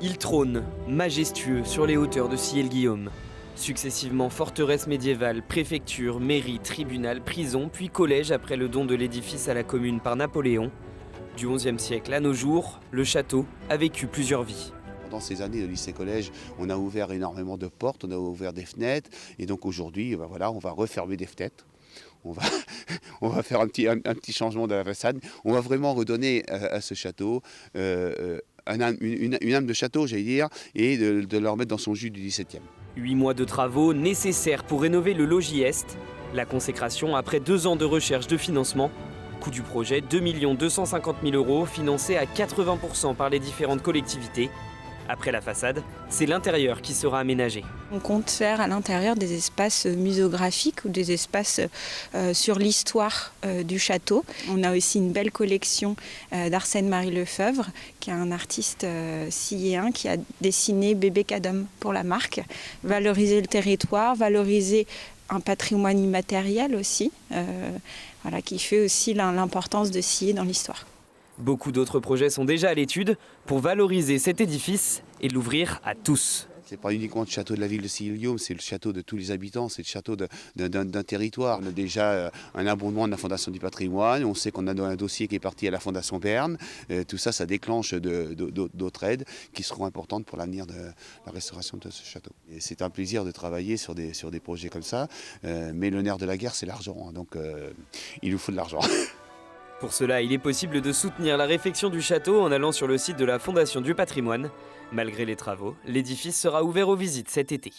Il trône, majestueux, sur les hauteurs de Ciel-Guillaume. Successivement forteresse médiévale, préfecture, mairie, tribunal, prison, puis collège après le don de l'édifice à la commune par Napoléon. Du XIe siècle à nos jours, le château a vécu plusieurs vies. Dans ces années de lycée-collège, on a ouvert énormément de portes, on a ouvert des fenêtres. Et donc aujourd'hui, voilà, on va refermer des fenêtres. On va faire un petit changement de la façade. On va vraiment redonner à ce château une âme de château, j'allais dire, et de le remettre dans son jus du XVIIe. 8 mois de travaux nécessaires pour rénover le logis Est. La consécration après 2 ans de recherche de financement. Coût du projet 2 250 000 €, financé à 80% par les différentes collectivités. Après la façade, c'est l'intérieur qui sera aménagé. On compte faire à l'intérieur des espaces muséographiques ou des espaces sur l'histoire du château. On a aussi une belle collection d'Arsène-Marie Lefebvre, qui est un artiste silléen qui a dessiné Bébé Cadom pour la marque. Valoriser le territoire, valoriser un patrimoine immatériel aussi, qui fait aussi l'importance de Sillé dans l'histoire. Beaucoup d'autres projets sont déjà à l'étude pour valoriser cet édifice et l'ouvrir à tous. Ce n'est pas uniquement le château de la ville de Ciel-Guillaume, c'est le château de tous les habitants, c'est le château d'un territoire. On a déjà un abondement de la Fondation du patrimoine, on sait qu'on a un dossier qui est parti à la Fondation Berne. Tout ça, ça déclenche d'autres aides qui seront importantes pour l'avenir de la restauration de ce château. Et c'est un plaisir de travailler sur des projets comme ça, mais le nerf de la guerre, c'est l'argent, donc il nous faut de l'argent. Pour cela, il est possible de soutenir la réfection du château en allant sur le site de la Fondation du patrimoine. Malgré les travaux, l'édifice sera ouvert aux visites cet été.